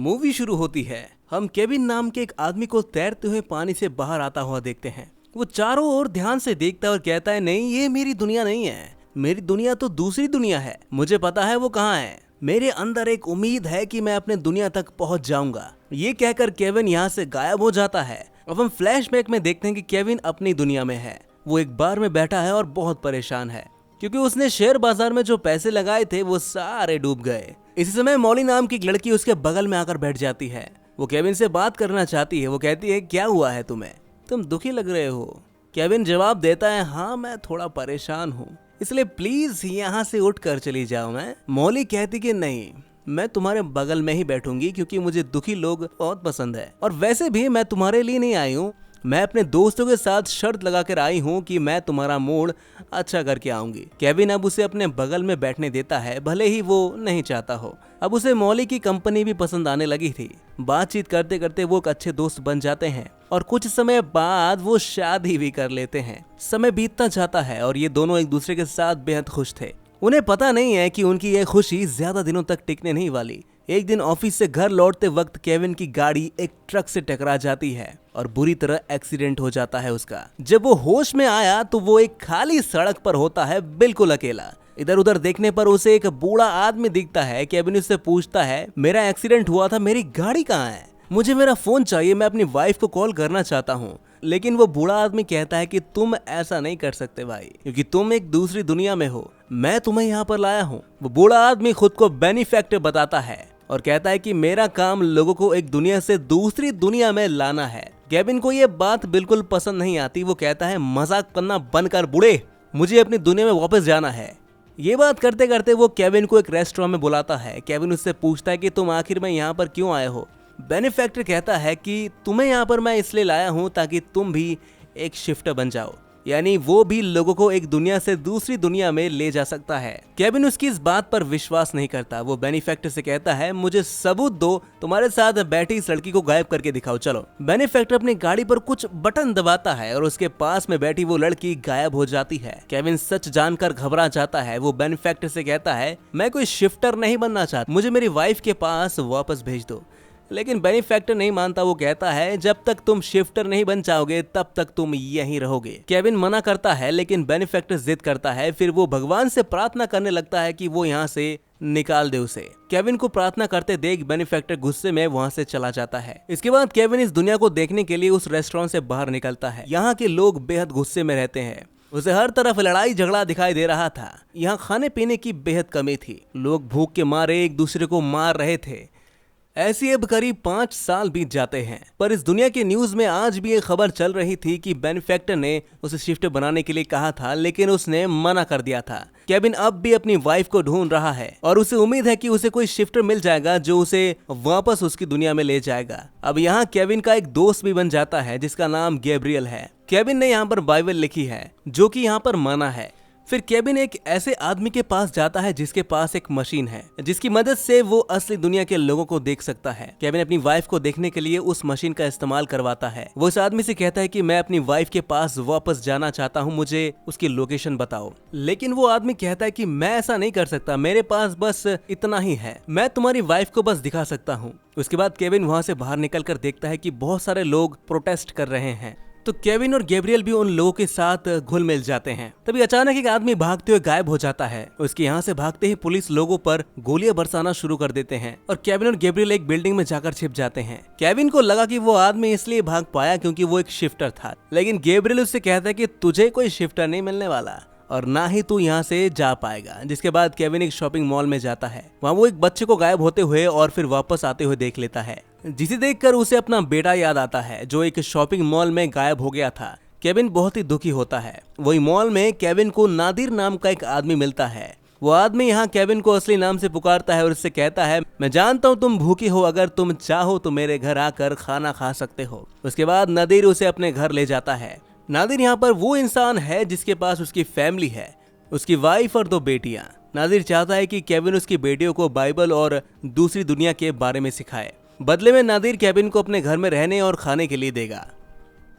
Movie शुरू होती है। हम केविन नाम के एक आदमी को तैरते हुए पानी से बाहर आता हुआ देखते हैं। वो चारों ओर ध्यान से देखता है और कहता है, नहीं, ये मेरी दुनिया नहीं है, मेरी दुनिया तो दूसरी दुनिया है। मुझे पता है वो कहाँ है। मेरे अंदर एक उम्मीद है कि मैं अपने दुनिया तक पहुंच जाऊंगा। ये कहकर केविन यहाँ से गायब हो जाता है। अब हम फ्लैशबैक में देखते हैं कि केविन अपनी दुनिया में है। वो एक बार में बैठा है और बहुत परेशान है क्योंकि उसने शेयर बाजार में जो पैसे लगाए थे वो सारे डूब गए। इसी समय मॉली नाम की एक लड़की उसके बगल में आकर बैठ जाती है। वो केविन से बात करना चाहती है। वो कहती है, क्या हुआ है तुम्हें, तुम दुखी लग रहे हो। केविन जवाब देता है, हाँ मैं थोड़ा परेशान हूँ, इसलिए प्लीज यहाँ से उठ कर चली जाओ। मैं मॉली कहती कि नहीं, मैं तुम्हारे बगल में ही बैठूंगी क्योंकि मुझे दुखी लोग बहुत पसंद है, और वैसे भी मैं तुम्हारे लिए नहीं आई हूँ, मैं अपने दोस्तों के साथ शर्त लगाकर आई हूँ कि मैं तुम्हारा मूड अच्छा करके आऊंगी। केविन अब उसे अपने बगल में बैठने देता है, भले ही वो नहीं चाहता हो। अब उसे मॉली की कंपनी भी पसंद आने लगी थी। बातचीत करते करते वो एक अच्छे दोस्त बन जाते हैं और कुछ समय बाद वो शादी भी कर लेते हैं। समय बीतता जाता है और ये दोनों एक दूसरे के साथ बेहद खुश थे। उन्हें पता नहीं है कि उनकी ये खुशी ज्यादा दिनों तक टिकने नहीं वाली। एक दिन ऑफिस से घर लौटते वक्त केविन की गाड़ी एक ट्रक से टकरा जाती है और बुरी तरह एक्सीडेंट हो जाता है उसका। जब वो होश में आया तो वो एक खाली सड़क पर होता है, बिल्कुल अकेला। इधर उधर देखने पर उसे एक बूढ़ा आदमी दिखता है। केविन उससे पूछता है, मेरा एक्सीडेंट हुआ था, मेरी गाड़ी कहाँ है, मुझे मेरा फोन चाहिए, मैं अपनी वाइफ को कॉल करना चाहता हूँ। लेकिन वो बूढ़ा आदमी कहता है कि तुम ऐसा नहीं कर सकते भाई, क्योंकि तुम एक दूसरी दुनिया में हो, मैं तुम्हें यहाँ पर लाया हूँ। वो बूढ़ा आदमी खुद को बेनिफैक्टर बताता है और कहता है कि मेरा काम लोगों को एक दुनिया से दूसरी दुनिया में लाना है। केविन को ये बात बिल्कुल पसंद नहीं आती। वो कहता है, मजाक करना बंद कर बूढ़े, मुझे अपनी दुनिया में वापस जाना है। ये बात करते करते वो केविन को एक रेस्टोरेंट में बुलाता है। केविन उससे पूछता है कि तुम आखिर में यहाँ पर क्यों आए हो। बेनिफैक्टर कहता है कि तुम्हें यहाँ पर मैं इसलिए लाया हूँ ताकि तुम भी एक शिफ्टर बन जाओ, यानी वो भी लोगों को एक दुनिया से दूसरी दुनिया में ले जा सकता है। केविन उसकी इस बात पर विश्वास नहीं करता। वो बेनिफैक्टर से कहता है, मुझे सबूत दो, तुम्हारे साथ बैठी इस लड़की को गायब करके दिखाओ, चलो। बेनिफैक्टर अपनी गाड़ी पर कुछ बटन दबाता है और उसके पास में बैठी वो लड़की गायब हो जाती है। केविन सच जानकर घबरा जाता है। वो बेनिफैक्टर से कहता है, मैं कोई शिफ्टर नहीं बनना चाहता, मुझे मेरी वाइफ के पास वापस भेज दो। लेकिन बेनिफैक्टर नहीं मानता। वो कहता है, जब तक तुम शिफ्टर नहीं बन जाओगे तब तक तुम यहीं रहोगे। केविन मना करता है लेकिन बेनिफैक्टर जिद करता है। फिर वो भगवान से प्रार्थना करने लगता है कि वो यहाँ से निकाल दे उसे। केविन को प्रार्थना करते देख बेनिफैक्टर गुस्से में वहाँ से चला जाता है। इसके बाद केविन इस दुनिया को देखने के लिए उस रेस्टोरेंट से बाहर निकलता है। यहाँ के लोग बेहद गुस्से में रहते हैं। उसे हर तरफ लड़ाई झगड़ा दिखाई दे रहा था। यहाँ खाने पीने की बेहद कमी थी। लोग भूख के मारे एक दूसरे को मार रहे थे। ऐसी अब करीब 5 साल बीत जाते हैं, पर इस दुनिया के न्यूज में आज भी एक खबर चल रही थी कि बेनिफैक्टर ने उसे शिफ्ट बनाने के लिए कहा था, लेकिन उसने मना कर दिया था। केविन अब भी अपनी वाइफ को ढूंढ रहा है और उसे उम्मीद है कि उसे कोई शिफ्टर मिल जाएगा जो उसे वापस उसकी दुनिया में ले जाएगा। अब यहाँ केविन का एक दोस्त भी बन जाता है जिसका नाम गैब्रियल है। केविन ने यहाँ पर बाइबल लिखी है जो कि यहाँ पर मना है। फिर केविन एक ऐसे आदमी के पास जाता है जिसके पास एक मशीन है जिसकी मदद से वो असली दुनिया के लोगों को देख सकता है। केविन अपनी वाइफ को देखने के लिए उस मशीन का इस्तेमाल करवाता है। वो इस आदमी से कहता है कि मैं अपनी वाइफ के पास वापस जाना चाहता हूँ, मुझे उसकी लोकेशन बताओ। लेकिन वो आदमी कहता है कि मैं ऐसा नहीं कर सकता, मेरे पास बस इतना ही है, मैं तुम्हारी वाइफ को बस दिखा सकता हूँ। उसके बाद केविन वहाँ से बाहर निकल कर देखता है कि बहुत सारे लोग प्रोटेस्ट कर रहे हैं, तो केविन और गैब्रियल भी उन लोगों के साथ घुल मिल जाते हैं। तभी अचानक एक आदमी भागते हुए गायब हो जाता है। उसके यहाँ से भागते ही पुलिस लोगों पर गोलियां बरसाना शुरू कर देते हैं और केविन और गैब्रियल एक बिल्डिंग में जाकर छिप जाते हैं। केविन को लगा कि वो आदमी इसलिए भाग पाया क्योंकि वो एक शिफ्टर था, लेकिन गैब्रियल उससे कहता है कि तुझे कोई शिफ्टर नहीं मिलने वाला और ना ही तू यहाँ से जा पाएगा। जिसके बाद केविन एक शॉपिंग मॉल में जाता है। वहाँ वो एक बच्चे को गायब होते हुए और फिर वापस आते हुए देख लेता है, जिसे देखकर उसे अपना बेटा याद आता है जो एक शॉपिंग मॉल में गायब हो गया था। केविन बहुत ही दुखी होता है। वही मॉल में केविन को नादिर नाम का एक आदमी मिलता है। वो आदमी यहाँ केविन को असली नाम से पुकारता है और उससे कहता है, मैं जानता हूँ तुम भूखी हो, अगर तुम चाहो तो मेरे घर आकर खाना खा सकते हो। उसके बाद नादिर उसे अपने घर ले जाता है। नादिर यहाँ पर वो इंसान है जिसके पास उसकी फैमिली है, उसकी वाइफ और 2 बेटियां। नादिर चाहता है कि केविन उसकी बेटियों को बाइबल और दूसरी दुनिया के बारे में सिखाए। बदले में नादिर केविन को अपने घर में रहने और खाने के लिए देगा।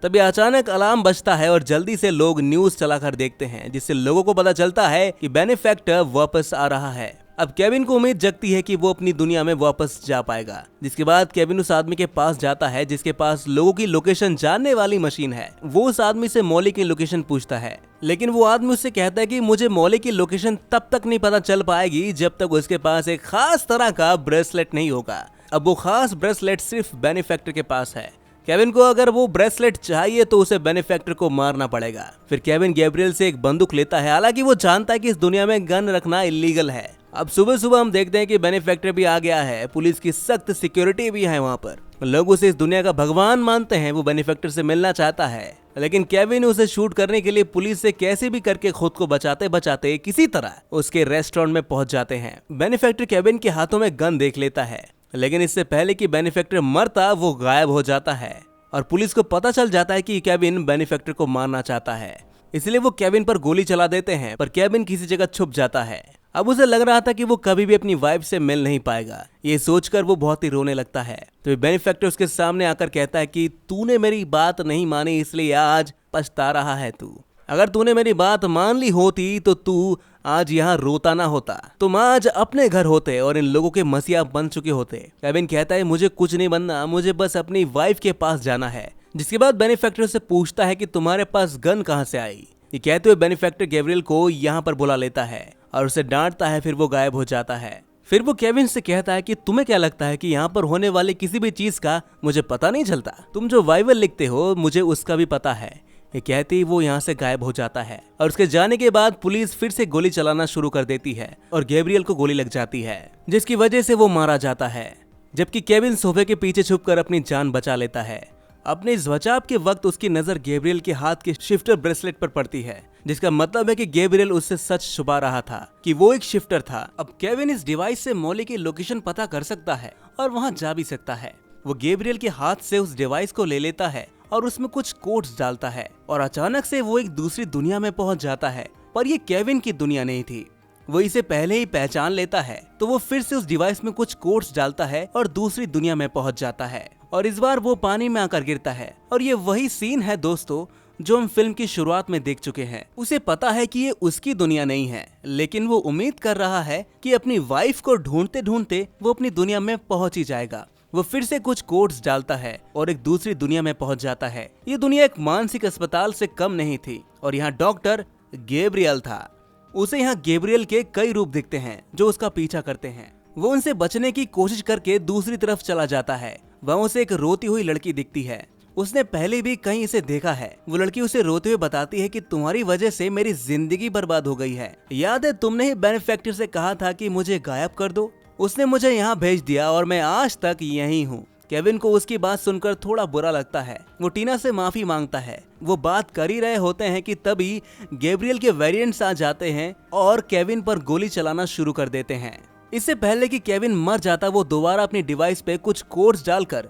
तभी अचानक अलार्म बजता है और जल्दी से लोग न्यूज चलाकर देखते हैं, जिससे लोगों को पता चलता है कि बेनिफैक्टर वापस आ रहा है। अब केविन को उम्मीद जगती है कि वो अपनी दुनिया में वापस जा पाएगा। जिसके बाद केविन उस आदमी के पास जाता है जिसके पास लोगों की लोकेशन जानने वाली मशीन है। वो उस आदमी से मौली की लोकेशन पूछता है, लेकिन वो आदमी उससे कहता है कि मुझे मौली की लोकेशन तब तक नहीं पता चल पाएगी जब तक उसके पास एक खास तरह का ब्रेसलेट नहीं होगा। अब वो खास ब्रेसलेट सिर्फ बेनिफैक्टर के पास है। केविन को अगर वो ब्रेसलेट चाहिए तो उसे बेनिफैक्टर को मारना पड़ेगा। फिर केविन गैब्रियल से एक बंदूक लेता है, हालांकि वो जानता है कि इस दुनिया में गन रखना इलीगल है। अब सुबह सुबह हम देखते हैं कि बेनिफैक्टर भी आ गया है, पुलिस की सख्त सिक्योरिटी भी है वहाँ पर। लोग उसे इस दुनिया का भगवान मानते हैं। वो बेनिफैक्टर से मिलना चाहता है, लेकिन केविन उसे शूट करने के लिए पुलिस से कैसे भी करके खुद को बचाते बचाते किसी तरह उसके रेस्टोरेंट में पहुंच जाते हैं। बेनिफैक्टर केविन के हाथों में गन देख लेता है, लेकिन इससे पहले कि बेनिफैक्टर मरता वो गायब हो जाता है और पुलिस को पता चल जाता है कि केविन बेनिफैक्टर को मारना चाहता है। इसलिए वो केविन पर गोली चला देते हैं, पर केविन किसी जगह छुप जाता है। अब उसे लग रहा था कि वो कभी भी अपनी वाइफ से मिल नहीं पाएगा। ये सोचकर वो बहुत ही रोने लगता है। तो बेनिफैक्टर उसके सामने आकर कहता है कि तूने मेरी बात नहीं मानी, इसलिए आज पछता रहा है तू। अगर तूने मेरी बात मान ली होती तो तू आज यहाँ रोता ना होता, तुम आज अपने घर होते और इन लोगों के मसीहा बन चुके होते। केविन कहता है मुझे कुछ नहीं बनना, मुझे बस अपनी वाइफ के पास जाना है। जिसके बाद बेनिफैक्टर से पूछता है कि तुम्हारे पास गन कहाँ से आई। ये कहते हुए बेनिफैक्टर गैब्रियल को यहाँ पर बुला लेता है और उसे डांटता है। फिर वो गायब हो जाता है। फिर वो केविन से कहता है कि तुम्हें क्या लगता है कि यहाँ पर होने वाले किसी भी चीज का मुझे पता नहीं चलता? तुम जो बाइबल लिखते हो मुझे उसका भी पता है। ये कहते ही वो यहाँ से गायब हो जाता है और उसके जाने के बाद पुलिस फिर से गोली चलाना शुरू कर देती है और गैब्रियल को गोली लग जाती है, जिसकी वजह से वो मारा जाता है। जबकि केविन सोफे के पीछे छुपकर अपनी जान बचा लेता है। अपने इस बचाव के वक्त उसकी नजर गैब्रियल के हाथ के शिफ्टर ब्रेसलेट पर पड़ती है, जिसका मतलब है कि गैब्रियल उससे सच छुपा रहा था कि वो एक शिफ्टर था। अब केविन इस डिवाइस से मौली की लोकेशन पता कर सकता है और वहां जा भी सकता है। वो गैब्रियल के हाथ से उस डिवाइस को ले लेता है और उसमें कुछ कोड्स डालता है और अचानक से वो एक दूसरी दुनिया में पहुंच जाता है। पर ये केविन की दुनिया नहीं थी, वो इसे पहले ही पहचान लेता है। तो वो फिर से उस डिवाइस में कुछ कोड्स डालता है और दूसरी दुनिया में पहुंच जाता है और इस बार वो पानी में आकर गिरता है। और ये वही सीन है दोस्तों जो हम फिल्म की शुरुआत में देख चुके हैं। उसे पता है कि ये उसकी दुनिया नहीं है, लेकिन वो उम्मीद कर रहा है कि अपनी वाइफ को ढूंढते ढूंढते वो अपनी दुनिया में पहुंच ही जाएगा। वो फिर से कुछ कोड्स डालता है और एक दूसरी दुनिया में पहुंच जाता है। ये दुनिया एक मानसिक अस्पताल से कम नहीं थी और यहाँ डॉक्टर गैब्रियल था। उसे यहाँ गैब्रियल के कई रूप दिखते हैं जो उसका पीछा करते हैं। वो उनसे बचने की कोशिश करके दूसरी तरफ चला जाता है। वहाँ उसे एक रोती हुई लड़की दिखती है। उसने पहले भी कहीं इसे देखा है। वो लड़की उसे रोते हुए बताती है कि तुम्हारी वजह से मेरी जिंदगी बर्बाद हो गई है। याद है तुमने ही बेनिफैक्टर से कहा था कि मुझे गायब कर दो, उसने मुझे यहाँ भेज दिया और मैं आज तक यहीं हूँ। केविन को उसकी बात सुनकर थोड़ा बुरा लगता है। वो टीना से माफी मांगता है। वो बात कर ही रहे होते हैं कि तभी गैब्रियल के वेरिएंट्स आ जाते हैं और केविन पर गोली चलाना शुरू कर देते हैं। इससे पहले कि केविन मर जाता वो दोबारा अपनी डिवाइस पे कुछ कोड्स डालकर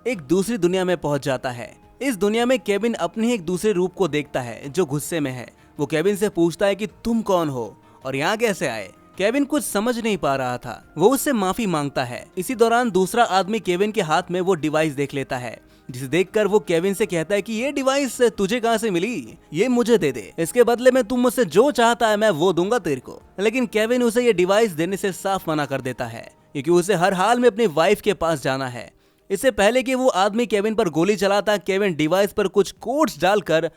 एक दूसरी दुनिया में पहुंच जाता है। इस दुनिया में केविन अपने एक दूसरे रूप को देखता है जो गुस्से में है। वो केविन से पूछता है कि तुम कौन हो और यहाँ कैसे आए। केविन कुछ समझ नहीं पा रहा था। वो उससे माफी मांगता है। इसी दौरान दूसरा आदमी केविन के हाथ में वो डिवाइस देख लेता है, जिसे देखकर वो केविन से कहता है कि ये डिवाइस तुझे कहाँ से मिली, ये मुझे दे दे, इसके बदले में तुम मुझसे जो चाहता है मैं वो दूंगा तेरे को। लेकिन केविन उसे ये डिवाइस देने से साफ मना कर देता है क्योंकि उसे हर हाल में अपनी वाइफ के पास जाना है। इससे पहले कि वो आदमी केविन पर गोली चलाता, केविन डिवाइस पर कुछ कोड्स डालकर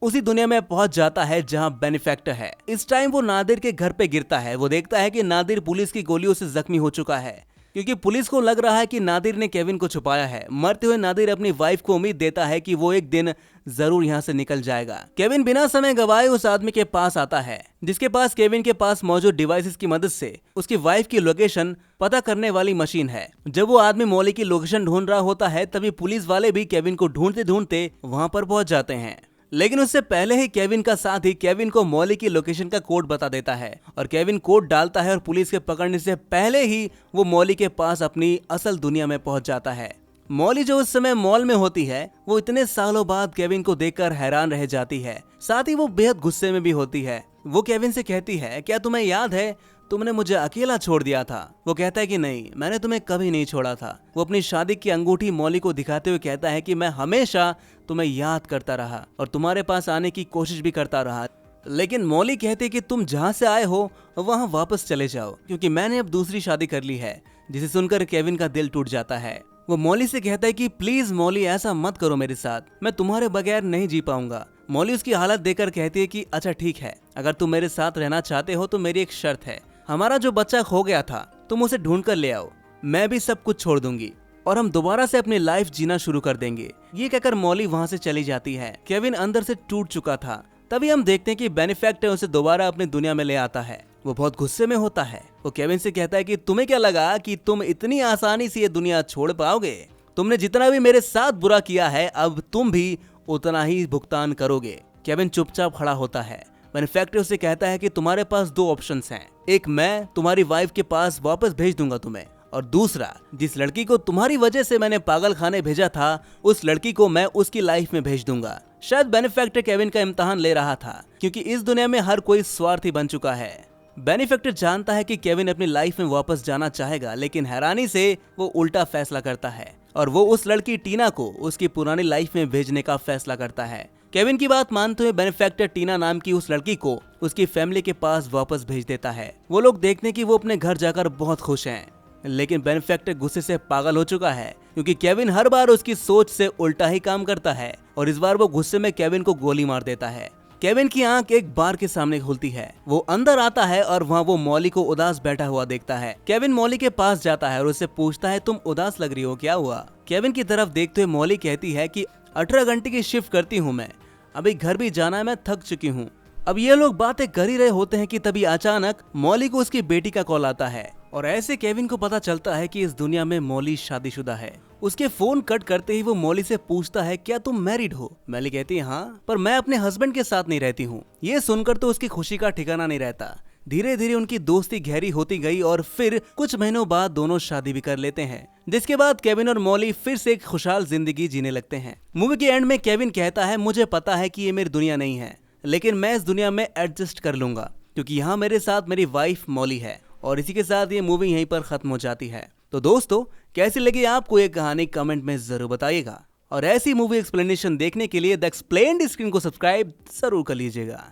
उसी दुनिया में पहुंच जाता है जहां बेनिफैक्टर है। इस टाइम वो नादिर के घर पे गिरता है। वो देखता है कि नादिर पुलिस की गोलियों से जख्मी हो चुका है क्योंकि पुलिस को लग रहा है कि नादिर ने केविन को छुपाया है। मरते हुए नादिर अपनी वाइफ को उम्मीद देता है कि वो एक दिन जरूर यहाँ से निकल जाएगा। केविन बिना समय गवाए उस आदमी के पास आता है जिसके पास केविन के पास मौजूद डिवाइसेस की मदद से उसकी वाइफ की लोकेशन पता करने वाली मशीन है। जब वो आदमी मौली की लोकेशन ढूंढ रहा होता है तभी पुलिस वाले भी केविन को ढूंढते ढूंढते वहां पर पहुंच जाते हैं। लेकिन उससे पहले ही केविन का साथी केविन को मौली की लोकेशन का कोड बता देता है और केविन कोड डालता है और पुलिस के पकड़ने से पहले ही वो मौली के पास अपनी असल दुनिया में पहुंच जाता है। मौली जो उस समय मॉल में होती है वो इतने सालों बाद केविन को देखकर हैरान रह जाती है। साथ ही वो बेहद गुस्से में भी होती है। वो केविन से कहती है, क्या तुम्हें याद है तुमने मुझे अकेला छोड़ दिया था? वो कहता है कि नहीं, मैंने तुम्हें कभी नहीं छोड़ा था। वो अपनी शादी की अंगूठी मौली को दिखाते हुए कहता है कि मैं हमेशा तुम्हें याद करता रहा और तुम्हारे पास आने की कोशिश भी करता रहा। लेकिन मॉली कहती है कि तुम जहाँ से आए हो वहाँ वापस चले जाओ, क्योंकि मैंने अब दूसरी शादी कर ली है। जिसे सुनकर केविन का दिल टूट जाता है। वो मॉली से कहता है कि प्लीज मॉली ऐसा मत करो मेरे साथ, मैं तुम्हारे बगैर नहीं जी पाऊंगा। मॉली उसकी हालत देखकर कहती है कि अच्छा ठीक है, अगर तुम मेरे साथ रहना चाहते हो तो मेरी एक शर्त है, हमारा जो बच्चा खो गया था तुम उसे ढूंढ कर ले आओ, मैं भी सब कुछ छोड़ दूंगी और हम दोबारा से अपनी लाइफ जीना शुरू कर देंगे। ये कहकर मॉली वहाँ से चली जाती है। केविन अंदर से टूट चुका था। तभी हम देखते हैं कि बेनिफैक्टर उसे दोबारा अपनी दुनिया में ले आता है। वो बहुत गुस्से में होता है। वो केविन से कहता है कि तुम्हें क्या लगा कि तुम इतनी आसानी से ये दुनिया छोड़ पाओगे? तुमने जितना भी मेरे साथ बुरा किया है अब तुम भी उतना ही भुगतान करोगे। केविन चुपचाप खड़ा होता है। बेनिफैक्टर उसे कहता है कि तुम्हारे पास दो ऑप्शंस हैं, एक मैं तुम्हारी वाइफ के पास वापस भेज दूंगा तुम्हें, और दूसरा जिस लड़की को तुम्हारी वजह से मैंने पागल खाने भेजा था उस लड़की को मैं उसकी लाइफ में भेज दूंगा। शायद बेनिफैक्टर केविन का इम्तिहान ले रहा था, क्योंकि इस दुनिया में हर कोई स्वार्थी बन चुका है। बेनिफैक्टर जानता है कि केविन अपनी लाइफ में वापस जाना चाहेगा, लेकिन हैरानी से वो उल्टा फैसला करता है और वो उस लड़की टीना को उसकी पुरानी लाइफ में भेजने का फैसला करता है। केविन की बात मानते हुए बेनिफैक्टर टीना नाम की उस लड़की को उसकी फैमिली के पास वापस भेज देता है। वो लोग देखते हैं कि वो अपने घर जाकर बहुत खुश हैं, लेकिन बेनिफैक्टर गुस्से से पागल हो चुका है, क्योंकि केविन हर बार उसकी सोच से उल्टा ही काम करता है और इस बार वो गुस्से में केविन को गोली मार देता है। केविन की आंख एक बार के सामने खुलती है। वो अंदर आता है और वहाँ वो मॉली को उदास बैठा हुआ देखता है। केविन मॉली के पास जाता है और उससे पूछता है तुम उदास लग रही हो, क्या हुआ? केविन की तरफ देखते हुए मॉली कहती है कि 18 घंटे की शिफ्ट करती हूँ मैं, अभी घर भी जाना है, मैं थक चुकी हूँ। अब ये लोग बातें कर ही रहे होते हैं कि तभी अचानक मॉली को उसकी बेटी का कॉल आता है और ऐसे केविन को पता चलता है कि इस दुनिया में मॉली शादीशुदा है। उसके फोन कट करते ही वो मॉली से पूछता है क्या तुम मैरिड हो? मॉली कहती है हाँ, पर मैं अपने हस्बैंड के साथ नहीं रहती हूँ। ये सुनकर तो उसकी खुशी का ठिकाना नहीं रहता। धीरे धीरे उनकी दोस्ती गहरी होती गई और फिर कुछ महीनों बाद दोनों शादी भी कर लेते हैं, जिसके बाद केविन और मॉली फिर से एक खुशहाल जिंदगी जीने लगते हैं। मूवी के एंड में केविन कहता है मुझे पता है कि ये मेरी दुनिया नहीं है, लेकिन मैं इस दुनिया में एडजस्ट कर लूंगा, क्योंकि यहाँ मेरे साथ मेरी वाइफ मॉली है। और इसी के साथ ये मूवी यहीं पर खत्म हो जाती है। तो दोस्तों कैसी लगी आपको ये कहानी कमेंट में जरूर बताइएगा, और ऐसी मूवी एक्सप्लेनेशन देखने के लिए द एक्सप्लेन्ड स्क्रीन को सब्सक्राइब जरूर कर लीजिएगा।